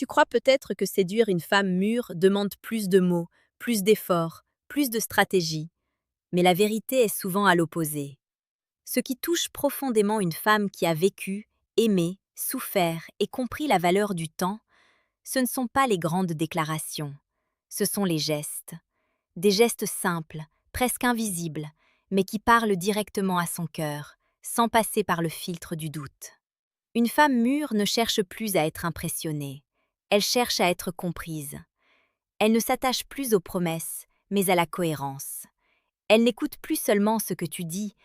Tu crois peut-être que séduire une femme mûre demande plus de mots, plus d'efforts, plus de stratégie. Mais la vérité est souvent à l'opposé. Ce qui touche profondément une femme qui a vécu, aimé, souffert et compris la valeur du temps, ce ne sont pas les grandes déclarations. Ce sont les gestes. Des gestes simples, presque invisibles, mais qui parlent directement à son cœur, sans passer par le filtre du doute. Une femme mûre ne cherche plus à être impressionnée. Elle cherche à être comprise. Elle ne s'attache plus aux promesses, mais à la cohérence. Elle n'écoute plus seulement ce que tu dis,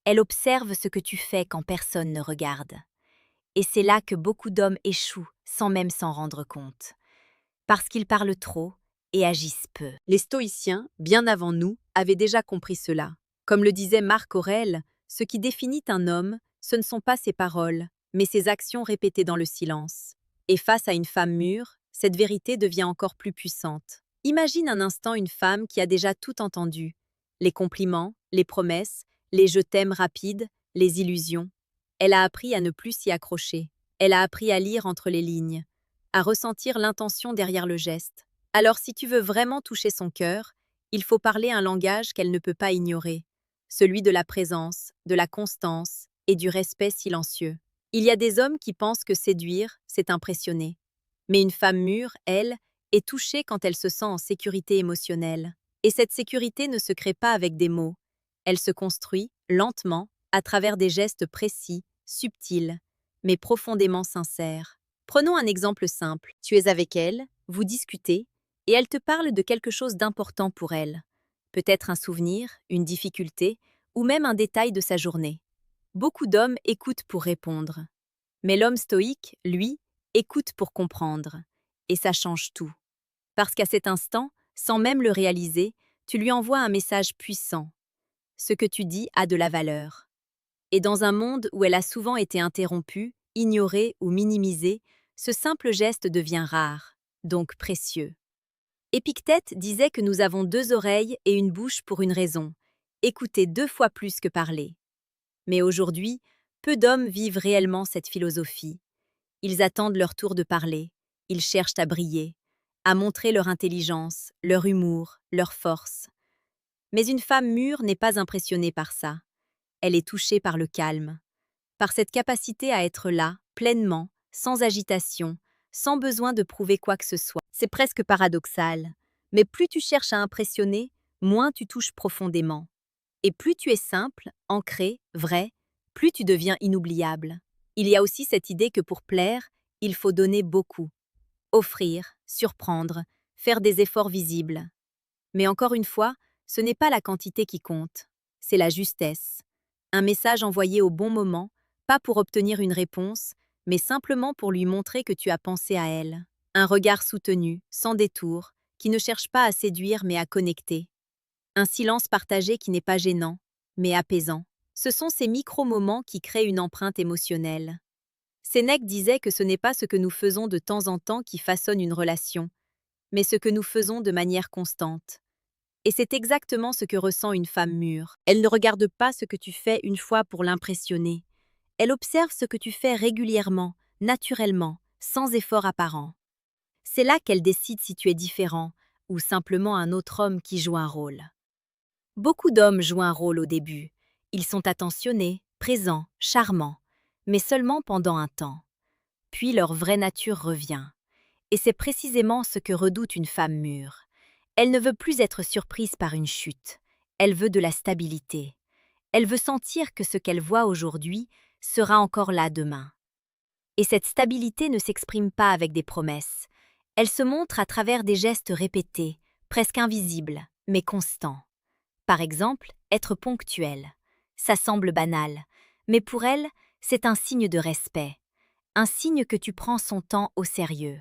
elle observe ce que tu fais quand personne ne regarde. Et c'est là que beaucoup d'hommes échouent sans même s'en rendre compte. Parce qu'ils parlent trop et agissent peu. Les stoïciens, bien avant nous, avaient déjà compris cela. Comme le disait Marc Aurèle, ce qui définit un homme, ce ne sont pas ses paroles, mais ses actions répétées dans le silence. Et face à une femme mûre, cette vérité devient encore plus puissante. Imagine un instant une femme qui a déjà tout entendu. Les compliments, les promesses, les je t'aime rapides, les illusions. Elle a appris à ne plus s'y accrocher. Elle a appris à lire entre les lignes, à ressentir l'intention derrière le geste. Alors si tu veux vraiment toucher son cœur, il faut parler un langage qu'elle ne peut pas ignorer, celui de la présence, de la constance et du respect silencieux. Il y a des hommes qui pensent que séduire, c'est impressionner. Mais une femme mûre, elle, est touchée quand elle se sent en sécurité émotionnelle. Et cette sécurité ne se crée pas avec des mots. Elle se construit, lentement, à travers des gestes précis, subtils, mais profondément sincères. Prenons un exemple simple. Tu es avec elle, vous discutez, et elle te parle de quelque chose d'important pour elle. Peut-être un souvenir, une difficulté, ou même un détail de sa journée. Beaucoup d'hommes écoutent pour répondre. Mais l'homme stoïque, lui, écoute pour comprendre. Et ça change tout. Parce qu'à cet instant, sans même le réaliser, tu lui envoies un message puissant. Ce que tu dis a de la valeur. Et dans un monde où elle a souvent été interrompue, ignorée ou minimisée, ce simple geste devient rare, donc précieux. Épictète disait que nous avons 2 oreilles et une bouche pour une raison, écouter 2 fois plus que parler. Mais aujourd'hui, peu d'hommes vivent réellement cette philosophie. Ils attendent leur tour de parler, ils cherchent à briller, à montrer leur intelligence, leur humour, leur force. Mais une femme mûre n'est pas impressionnée par ça. Elle est touchée par le calme, par cette capacité à être là, pleinement, sans agitation, sans besoin de prouver quoi que ce soit. C'est presque paradoxal, mais plus tu cherches à impressionner, moins tu touches profondément. Et plus tu es simple, ancré, vrai, plus tu deviens inoubliable. Il y a aussi cette idée que pour plaire, il faut donner beaucoup. Offrir, surprendre, faire des efforts visibles. Mais encore une fois, ce n'est pas la quantité qui compte, c'est la justesse. Un message envoyé au bon moment, pas pour obtenir une réponse, mais simplement pour lui montrer que tu as pensé à elle. Un regard soutenu, sans détour, qui ne cherche pas à séduire mais à connecter. Un silence partagé qui n'est pas gênant, mais apaisant. Ce sont ces micro-moments qui créent une empreinte émotionnelle. Sénèque disait que ce n'est pas ce que nous faisons de temps en temps qui façonne une relation, mais ce que nous faisons de manière constante. Et c'est exactement ce que ressent une femme mûre. Elle ne regarde pas ce que tu fais une fois pour l'impressionner. Elle observe ce que tu fais régulièrement, naturellement, sans effort apparent. C'est là qu'elle décide si tu es différent ou simplement un autre homme qui joue un rôle. Beaucoup d'hommes jouent un rôle au début. Ils sont attentionnés, présents, charmants, mais seulement pendant un temps. Puis leur vraie nature revient. Et c'est précisément ce que redoute une femme mûre. Elle ne veut plus être surprise par une chute. Elle veut de la stabilité. Elle veut sentir que ce qu'elle voit aujourd'hui sera encore là demain. Et cette stabilité ne s'exprime pas avec des promesses. Elle se montre à travers des gestes répétés, presque invisibles, mais constants. Par exemple, être ponctuelle. Ça semble banal, mais pour elle, c'est un signe de respect. Un signe que tu prends son temps au sérieux.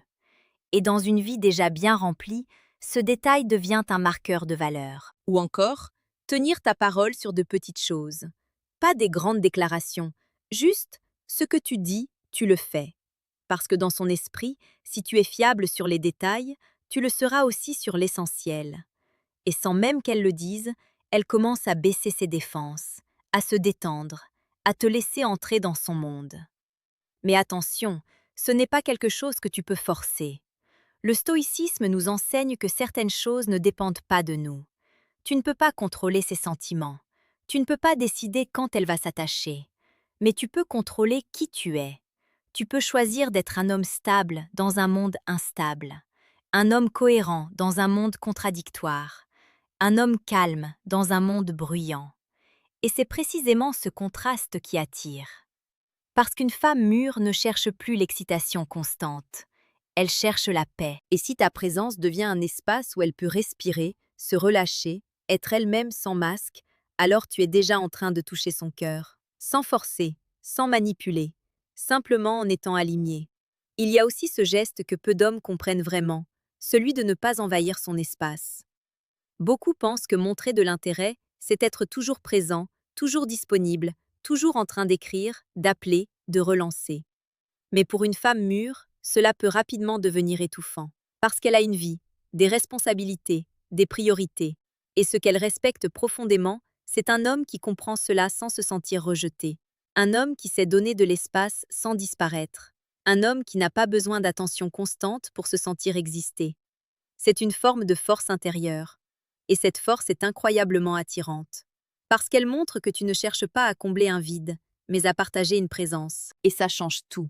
Et dans une vie déjà bien remplie, ce détail devient un marqueur de valeur. Ou encore, tenir ta parole sur de petites choses. Pas des grandes déclarations, juste ce que tu dis, tu le fais. Parce que dans son esprit, si tu es fiable sur les détails, tu le seras aussi sur l'essentiel. Et sans même qu'elle le dise, elle commence à baisser ses défenses, à se détendre, à te laisser entrer dans son monde. Mais attention, ce n'est pas quelque chose que tu peux forcer. Le stoïcisme nous enseigne que certaines choses ne dépendent pas de nous. Tu ne peux pas contrôler ses sentiments. Tu ne peux pas décider quand elle va s'attacher. Mais tu peux contrôler qui tu es. Tu peux choisir d'être un homme stable dans un monde instable. Un homme cohérent dans un monde contradictoire. Un homme calme dans un monde bruyant. Et c'est précisément ce contraste qui attire. Parce qu'une femme mûre ne cherche plus l'excitation constante. Elle cherche la paix. Et si ta présence devient un espace où elle peut respirer, se relâcher, être elle-même sans masque, alors tu es déjà en train de toucher son cœur. Sans forcer, sans manipuler, simplement en étant aligné. Il y a aussi ce geste que peu d'hommes comprennent vraiment, celui de ne pas envahir son espace. Beaucoup pensent que montrer de l'intérêt, c'est être toujours présent, toujours disponible, toujours en train d'écrire, d'appeler, de relancer. Mais pour une femme mûre, cela peut rapidement devenir étouffant, parce qu'elle a une vie, des responsabilités, des priorités. Et ce qu'elle respecte profondément, c'est un homme qui comprend cela sans se sentir rejeté. Un homme qui sait donner de l'espace sans disparaître. Un homme qui n'a pas besoin d'attention constante pour se sentir exister. C'est une forme de force intérieure. Et cette force est incroyablement attirante. Parce qu'elle montre que tu ne cherches pas à combler un vide, mais à partager une présence. Et ça change tout.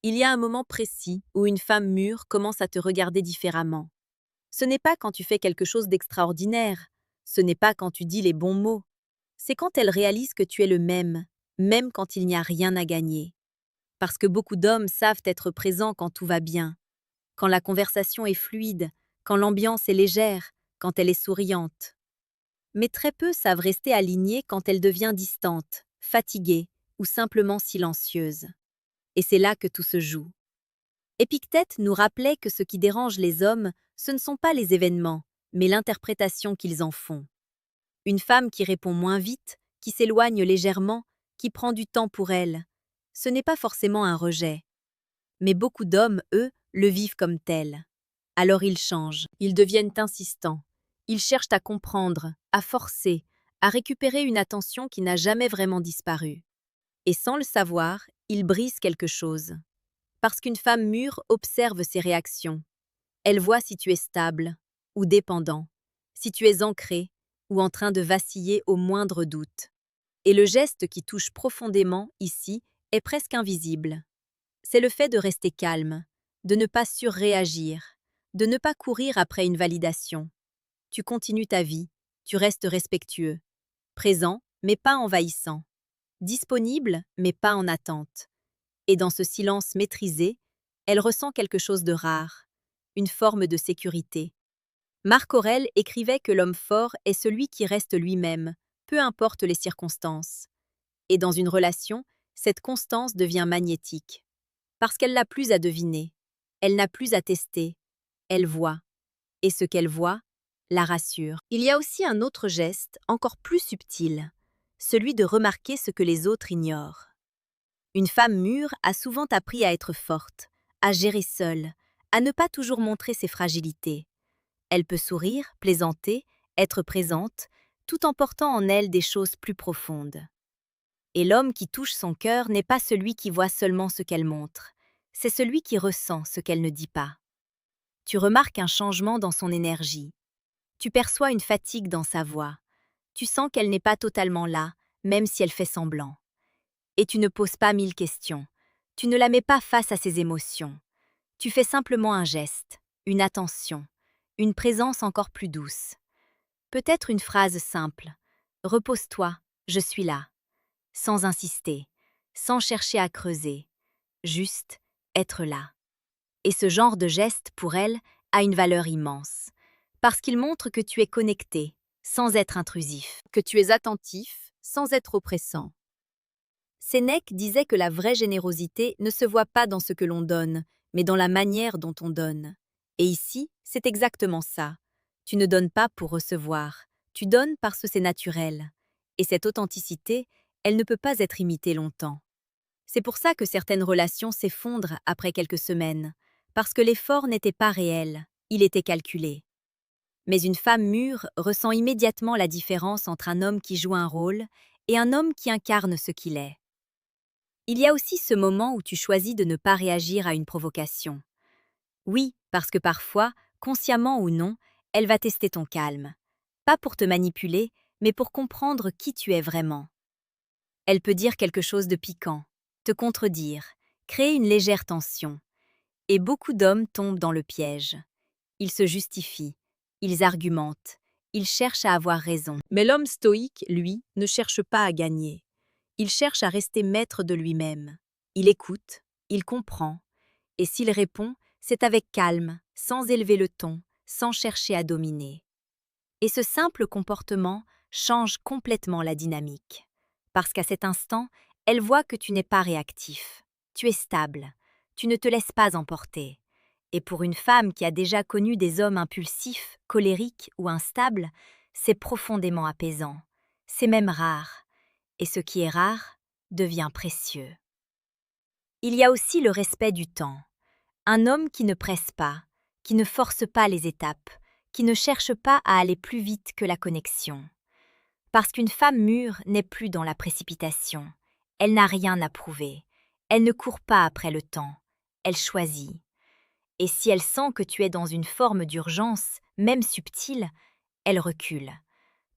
Il y a un moment précis où une femme mûre commence à te regarder différemment. Ce n'est pas quand tu fais quelque chose d'extraordinaire, ce n'est pas quand tu dis les bons mots. C'est quand elle réalise que tu es le même, même quand il n'y a rien à gagner. Parce que beaucoup d'hommes savent être présents quand tout va bien, quand la conversation est fluide, quand l'ambiance est légère, quand elle est souriante. Mais très peu savent rester alignés quand elle devient distante, fatiguée ou simplement silencieuse. Et c'est là que tout se joue. Épictète nous rappelait que ce qui dérange les hommes, ce ne sont pas les événements, mais l'interprétation qu'ils en font. Une femme qui répond moins vite, qui s'éloigne légèrement, qui prend du temps pour elle, ce n'est pas forcément un rejet. Mais beaucoup d'hommes, eux, le vivent comme tel. Alors ils changent, ils deviennent insistants. Ils cherchent à comprendre, à forcer, à récupérer une attention qui n'a jamais vraiment disparu. Et sans le savoir, ils brisent quelque chose. Parce qu'une femme mûre observe ses réactions. Elle voit si tu es stable ou dépendant, si tu es ancré ou en train de vaciller au moindre doute. Et le geste qui touche profondément, ici, est presque invisible. C'est le fait de rester calme, de ne pas surréagir, de ne pas courir après une validation. Tu continues ta vie, tu restes respectueux, présent mais pas envahissant, disponible mais pas en attente. Et dans ce silence maîtrisé, elle ressent quelque chose de rare, une forme de sécurité. Marc Aurèle écrivait que l'homme fort est celui qui reste lui-même, peu importe les circonstances. Et dans une relation, cette constance devient magnétique. Parce qu'elle n'a plus à deviner, elle n'a plus à tester, elle voit. Et ce qu'elle voit la rassure. Il y a aussi un autre geste, encore plus subtil, celui de remarquer ce que les autres ignorent. Une femme mûre a souvent appris à être forte, à gérer seule, à ne pas toujours montrer ses fragilités. Elle peut sourire, plaisanter, être présente, tout en portant en elle des choses plus profondes. Et l'homme qui touche son cœur n'est pas celui qui voit seulement ce qu'elle montre, c'est celui qui ressent ce qu'elle ne dit pas. Tu remarques un changement dans son énergie. Tu perçois une fatigue dans sa voix. Tu sens qu'elle n'est pas totalement là, même si elle fait semblant. Et tu ne poses pas 1000 questions. Tu ne la mets pas face à ses émotions. Tu fais simplement un geste, une attention, une présence encore plus douce. Peut-être une phrase simple. Repose-toi, je suis là. Sans insister, sans chercher à creuser. Juste être là. Et ce genre de geste, pour elle, a une valeur immense. Parce qu'il montre que tu es connecté, sans être intrusif. Que tu es attentif, sans être oppressant. Sénèque disait que la vraie générosité ne se voit pas dans ce que l'on donne, mais dans la manière dont on donne. Et ici, c'est exactement ça. Tu ne donnes pas pour recevoir, tu donnes parce que c'est naturel. Et cette authenticité, elle ne peut pas être imitée longtemps. C'est pour ça que certaines relations s'effondrent après quelques semaines, parce que l'effort n'était pas réel, il était calculé. Mais une femme mûre ressent immédiatement la différence entre un homme qui joue un rôle et un homme qui incarne ce qu'il est. Il y a aussi ce moment où tu choisis de ne pas réagir à une provocation. Oui, Parce que parfois, consciemment ou non, elle va tester ton calme. Pas pour te manipuler, mais pour comprendre qui tu es vraiment. Elle peut dire quelque chose de piquant, te contredire, créer une légère tension. Et beaucoup d'hommes tombent dans le piège. Ils se justifient, ils argumentent, ils cherchent à avoir raison. Mais l'homme stoïque, lui, ne cherche pas à gagner. Il cherche à rester maître de lui-même. Il écoute, il comprend, et s'il répond, c'est avec calme, sans élever le ton, sans chercher à dominer. Et ce simple comportement change complètement la dynamique. Parce qu'à cet instant, elle voit que tu n'es pas réactif. Tu es stable. Tu ne te laisses pas emporter. Et pour une femme qui a déjà connu des hommes impulsifs, colériques ou instables, c'est profondément apaisant. C'est même rare. Et ce qui est rare devient précieux. Il y a aussi le respect du temps. Un homme qui ne presse pas, qui ne force pas les étapes, qui ne cherche pas à aller plus vite que la connexion. Parce qu'une femme mûre n'est plus dans la précipitation. Elle n'a rien à prouver. Elle ne court pas après le temps. Elle choisit. Et si elle sent que tu es dans une forme d'urgence, même subtile, elle recule.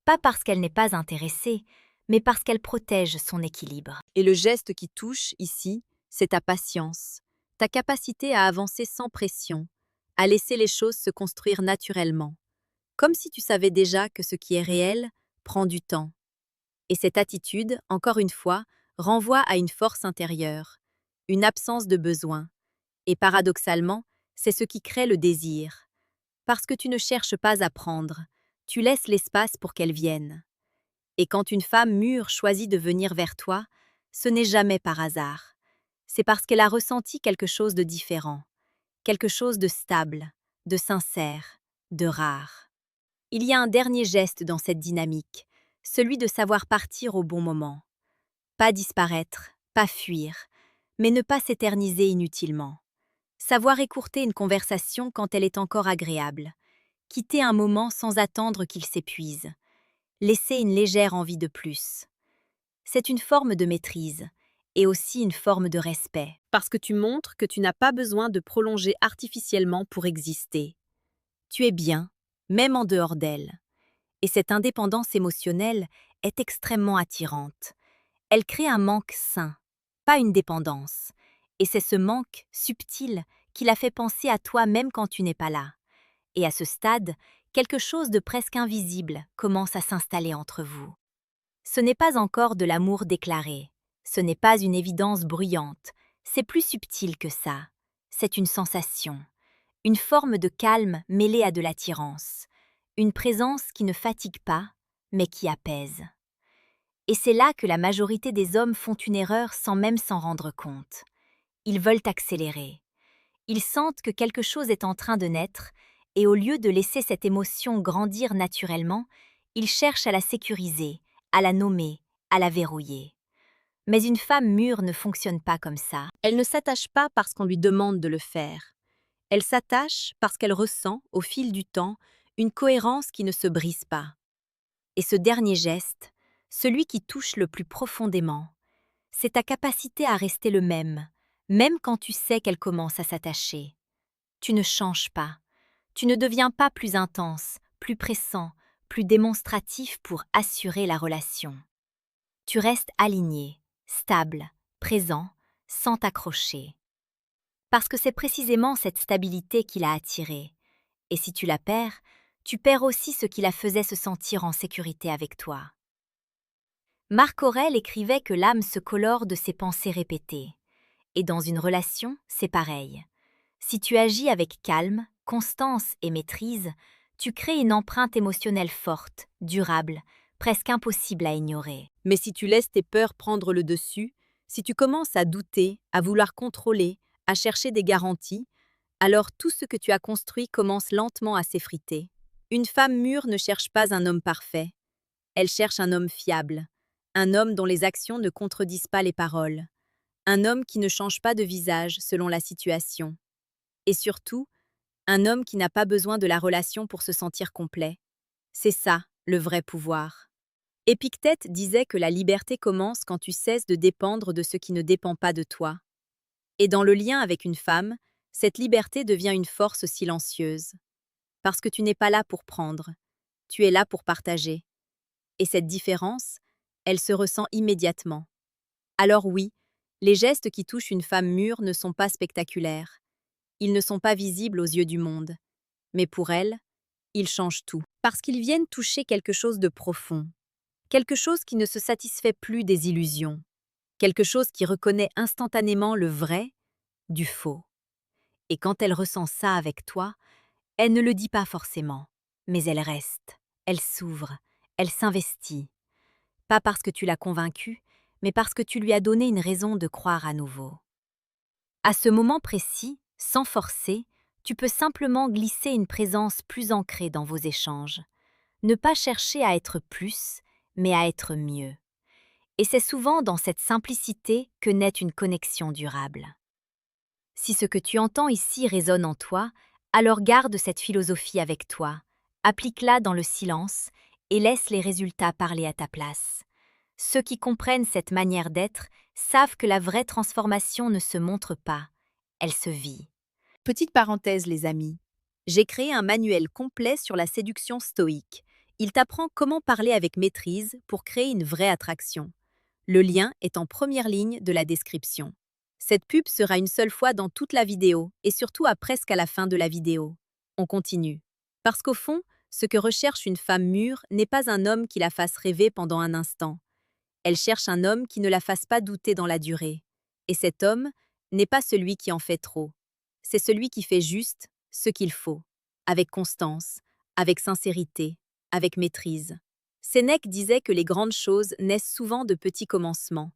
Pas parce qu'elle n'est pas intéressée, mais parce qu'elle protège son équilibre. Et le geste qui touche, ici, c'est ta patience, ta capacité à avancer sans pression, à laisser les choses se construire naturellement, comme si tu savais déjà que ce qui est réel prend du temps. Et cette attitude, encore une fois, renvoie à une force intérieure, une absence de besoin. Et paradoxalement, c'est ce qui crée le désir. Parce que tu ne cherches pas à prendre, tu laisses l'espace pour qu'elle vienne. Et quand une femme mûre choisit de venir vers toi, ce n'est jamais par hasard. C'est parce qu'elle a ressenti quelque chose de différent, quelque chose de stable, de sincère, de rare. Il y a un dernier geste dans cette dynamique, celui de savoir partir au bon moment. Pas disparaître, pas fuir, mais ne pas s'éterniser inutilement. Savoir écourter une conversation quand elle est encore agréable. Quitter un moment sans attendre qu'il s'épuise. Laisser une légère envie de plus. C'est une forme de maîtrise et aussi une forme de respect. Parce que tu montres que tu n'as pas besoin de prolonger artificiellement pour exister. Tu es bien, même en dehors d'elle. Et cette indépendance émotionnelle est extrêmement attirante. Elle crée un manque sain, pas une dépendance. Et c'est ce manque subtil qui la fait penser à toi même quand tu n'es pas là. Et à ce stade, quelque chose de presque invisible commence à s'installer entre vous. Ce n'est pas encore de l'amour déclaré, ce n'est pas une évidence bruyante, c'est plus subtil que ça. C'est une sensation, une forme de calme mêlée à de l'attirance, une présence qui ne fatigue pas, mais qui apaise. Et c'est là que la majorité des hommes font une erreur sans même s'en rendre compte. Ils veulent accélérer. Ils sentent que quelque chose est en train de naître, et au lieu de laisser cette émotion grandir naturellement, ils cherchent à la sécuriser, à la nommer, à la verrouiller. Mais une femme mûre ne fonctionne pas comme ça. Elle ne s'attache pas parce qu'on lui demande de le faire. Elle s'attache parce qu'elle ressent, au fil du temps, une cohérence qui ne se brise pas. Et ce dernier geste, celui qui touche le plus profondément, c'est ta capacité à rester le même quand tu sais qu'elle commence à s'attacher. Tu ne changes pas. Tu ne deviens pas plus intense, plus pressant, plus démonstratif pour assurer la relation. Tu restes aligné, stable, présent, sans t'accrocher. Parce que c'est précisément cette stabilité qui l'a attirée. Et si tu la perds, tu perds aussi ce qui la faisait se sentir en sécurité avec toi. Marc Aurèle écrivait que l'âme se colore de ses pensées répétées. Et dans une relation, c'est pareil. Si tu agis avec calme, constance et maîtrise, tu crées une empreinte émotionnelle forte, durable, presque impossible à ignorer. Mais si tu laisses tes peurs prendre le dessus, si tu commences à douter, à vouloir contrôler, à chercher des garanties, alors tout ce que tu as construit commence lentement à s'effriter. Une femme mûre ne cherche pas un homme parfait. Elle cherche un homme fiable, un homme dont les actions ne contredisent pas les paroles, un homme qui ne change pas de visage selon la situation. Et surtout, un homme qui n'a pas besoin de la relation pour se sentir complet. C'est ça, le vrai pouvoir. Épictète disait que la liberté commence quand tu cesses de dépendre de ce qui ne dépend pas de toi. Et dans le lien avec une femme, Cette liberté devient une force silencieuse. Parce que tu n'es pas là pour prendre, tu es là pour partager. Et cette différence, elle se ressent immédiatement. Alors oui, les gestes qui touchent une femme mûre ne sont pas spectaculaires. Ils ne sont pas visibles aux yeux du monde. Mais pour elle, ils changent tout. Parce qu'ils viennent toucher quelque chose de profond. Quelque chose qui ne se satisfait plus des illusions. Quelque chose qui reconnaît instantanément le vrai du faux. Et quand elle ressent ça avec toi, elle ne le dit pas forcément, mais elle reste, elle s'ouvre, elle s'investit. Pas parce que tu l'as convaincue, mais parce que tu lui as donné une raison de croire à nouveau. À ce moment précis, sans forcer, tu peux simplement glisser une présence plus ancrée dans vos échanges. Ne pas chercher à être plus, mais à être mieux. Et c'est souvent dans cette simplicité que naît une connexion durable. Si ce que tu entends ici résonne en toi, alors garde cette philosophie avec toi, applique-la dans le silence et laisse les résultats parler à ta place. Ceux qui comprennent cette manière d'être savent que la vraie transformation ne se montre pas, elle se vit. Petite parenthèse les amis, j'ai créé un manuel complet sur la séduction stoïque. Il t'apprend comment parler avec maîtrise pour créer une vraie attraction. Le lien est en première ligne de la description. Cette pub sera une seule fois dans toute la vidéo et surtout à presque à la fin de la vidéo. On continue. Parce qu'au fond, ce que recherche une femme mûre n'est pas un homme qui la fasse rêver pendant un instant. Elle cherche un homme qui ne la fasse pas douter dans la durée. Et cet homme n'est pas celui qui en fait trop. C'est celui qui fait juste ce qu'il faut, avec constance, avec sincérité, avec maîtrise. Sénèque disait que les grandes choses naissent souvent de petits commencements.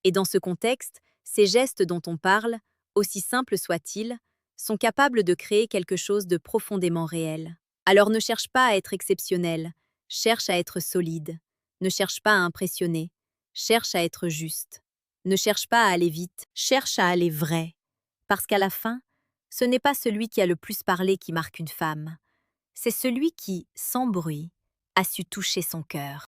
Et dans ce contexte, ces gestes dont on parle, aussi simples soient-ils, sont capables de créer quelque chose de profondément réel. Alors ne cherche pas à être exceptionnel, cherche à être solide. Ne cherche pas à impressionner, cherche à être juste. Ne cherche pas à aller vite, cherche à aller vrai. Parce qu'à la fin, ce n'est pas celui qui a le plus parlé qui marque une femme. C'est celui qui, sans bruit, a su toucher son cœur.